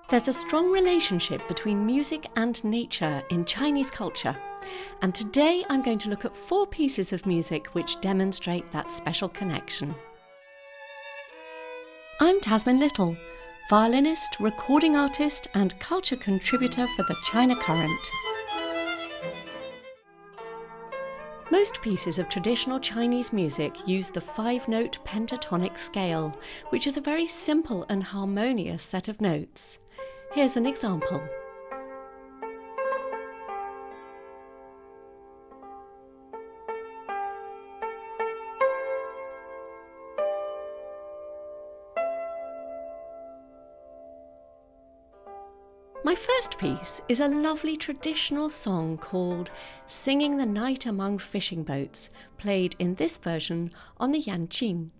There's a strong relationship between music and nature in Chinese culture, and today I'm going to look at 4 pieces of music which demonstrate that special connection. I'm Tasmin Little, violinist, recording artist and culture contributor for the China Current. Most pieces of traditional Chinese music use the 5-note pentatonic scale, which is a very simple and harmonious set of notes. Here's an example. My first piece is a lovely traditional song called Singing the Night Among Fishing Boats, played in this version on the yanqing.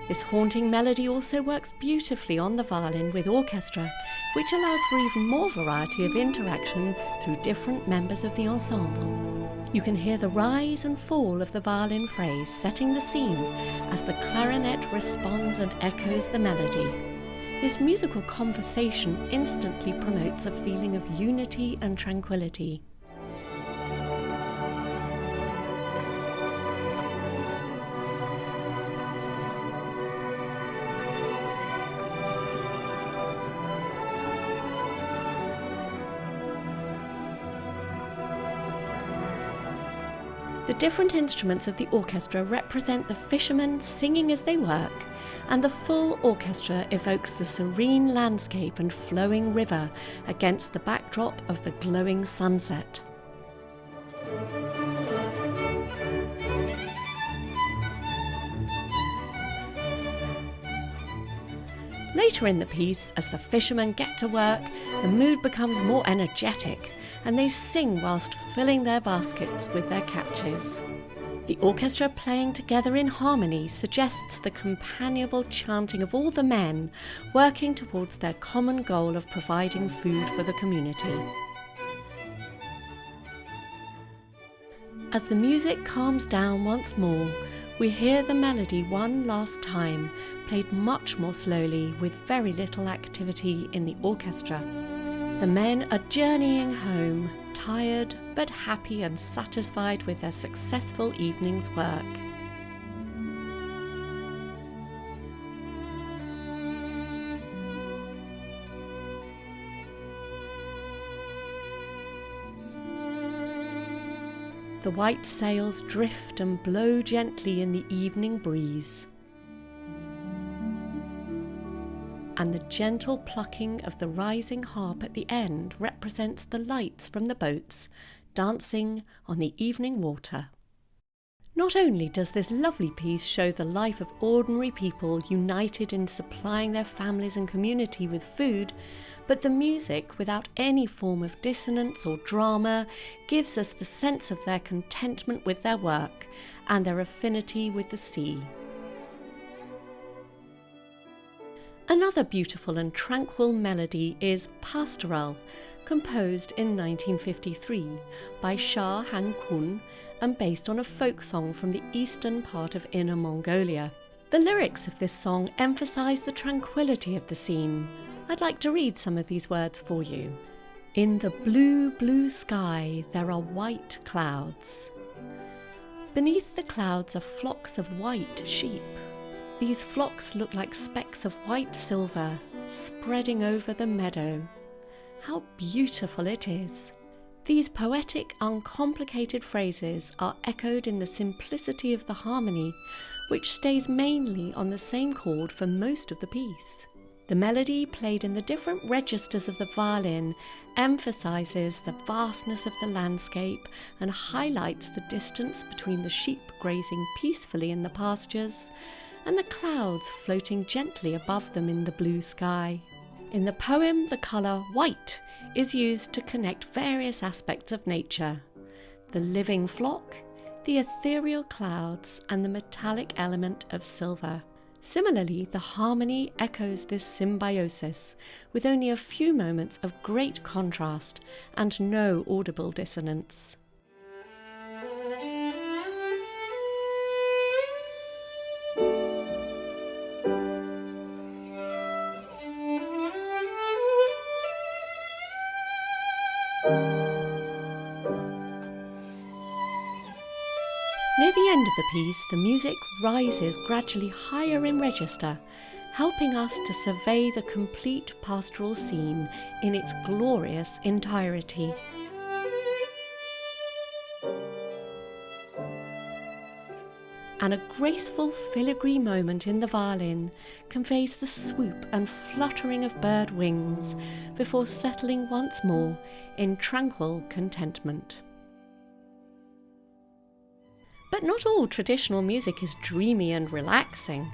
This haunting melody also works beautifully on the violin with orchestra, which allows for even more variety of interaction through different members of the ensemble. You can hear the rise and fall of the violin phrase setting the scene as the clarinet responds and echoes the melody. This musical conversation instantly promotes a feeling of unity and tranquility. The different instruments of the orchestra represent the fishermen singing as they work, and the full orchestra evokes the serene landscape and flowing river against the backdrop of the glowing sunset. Later in the piece, as the fishermen get to work, the mood becomes more energetic, and they sing whilst filling their baskets with their catches. The orchestra playing together in harmony suggests the companionable chanting of all the men working towards their common goal of providing food for the community. As the music calms down once more, we hear the melody one last time, played much more slowly with very little activity in the orchestra. The men are journeying home, tired but happy and satisfied with their successful evening's work. The white sails drift and blow gently in the evening breeze, and the gentle plucking of the rising harp at the end represents the lights from the boats dancing on the evening water. Not only does this lovely piece show the life of ordinary people united in supplying their families and community with food, but the music, without any form of dissonance or drama, gives us the sense of their contentment with their work and their affinity with the sea. Another beautiful and tranquil melody is Pastoral, composed in 1953 by Shah Han Kun and based on a folk song from the eastern part of Inner Mongolia. The lyrics of this song emphasize the tranquility of the scene. I'd like to read some of these words for you. In the blue, blue sky there are white clouds. Beneath the clouds are flocks of white sheep. These flocks look like specks of white silver spreading over the meadow. How beautiful it is! These poetic, uncomplicated phrases are echoed in the simplicity of the harmony, which stays mainly on the same chord for most of the piece. The melody, played in the different registers of the violin, emphasizes the vastness of the landscape and highlights the distance between the sheep grazing peacefully in the pastures and the clouds floating gently above them in the blue sky. In the poem, the colour white is used to connect various aspects of nature: the living flock, the ethereal clouds, and the metallic element of silver. Similarly, the harmony echoes this symbiosis, with only a few moments of great contrast and no audible dissonance. Near the end of the piece, the music rises gradually higher in register, helping us to survey the complete pastoral scene in its glorious entirety. And a graceful filigree moment in the violin conveys the swoop and fluttering of bird wings before settling once more in tranquil contentment. But not all traditional music is dreamy and relaxing.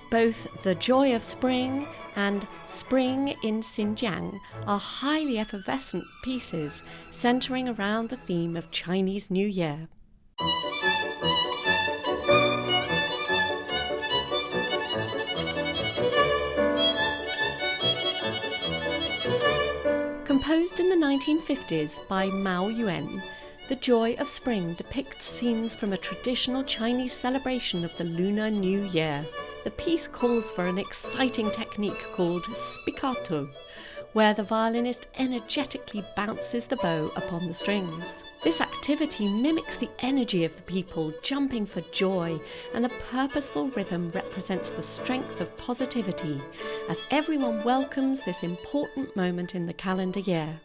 Both The Joy of Spring and Spring in Xinjiang are highly effervescent pieces centering around the theme of Chinese New Year. Composed in the 1950s by Mao Yuan, The Joy of Spring depicts scenes from a traditional Chinese celebration of the Lunar New Year. The piece calls for an exciting technique called spiccato, where the violinist energetically bounces the bow upon the strings. This activity mimics the energy of the people jumping for joy, and the purposeful rhythm represents the strength of positivity as everyone welcomes this important moment in the calendar year.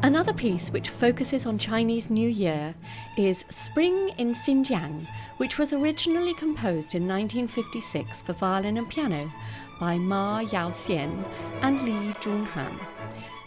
Another piece which focuses on Chinese New Year is Spring in Xinjiang, which was originally composed in 1956 for violin and piano by Ma Yaoxian and Li Zhonghan.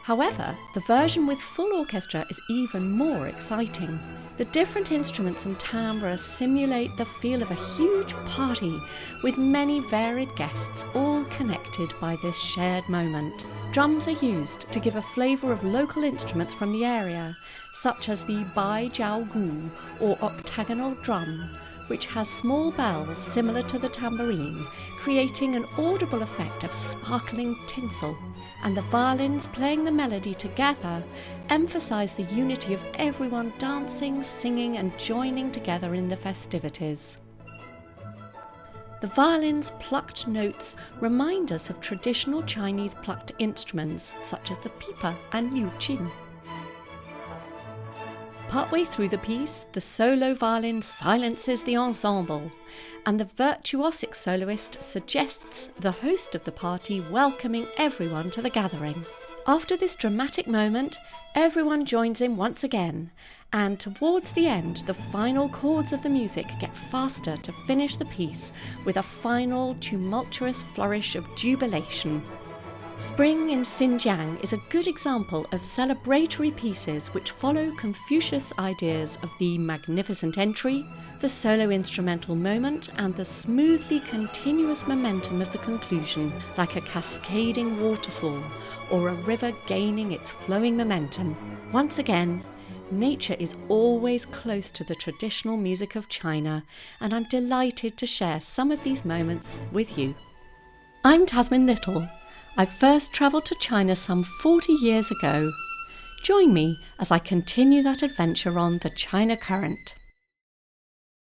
However, the version with full orchestra is even more exciting. The different instruments and timbres simulate the feel of a huge party with many varied guests, all connected by this shared moment. Drums are used to give a flavour of local instruments from the area, such as the bai jiao gu, or octagonal drum, which has small bells similar to the tambourine, creating an audible effect of sparkling tinsel. And the violins playing the melody together emphasise the unity of everyone dancing, singing and joining together in the festivities. The violin's plucked notes remind us of traditional Chinese plucked instruments such as the pipa and liuqin. Partway through the piece, the solo violin silences the ensemble, and the virtuosic soloist suggests the host of the party welcoming everyone to the gathering. After this dramatic moment, everyone joins in once again, and towards the end, the final chords of the music get faster to finish the piece with a final tumultuous flourish of jubilation. Spring in Xinjiang is a good example of celebratory pieces which follow Confucius ideas of the magnificent entry, the solo instrumental moment, and the smoothly continuous momentum of the conclusion, like a cascading waterfall or a river gaining its flowing momentum. Once again, nature is always close to the traditional music of China, and I'm delighted to share some of these moments with you. I'm Tasmin Little. I first travelled to China some 40 years ago. Join me as I continue that adventure on the China Current.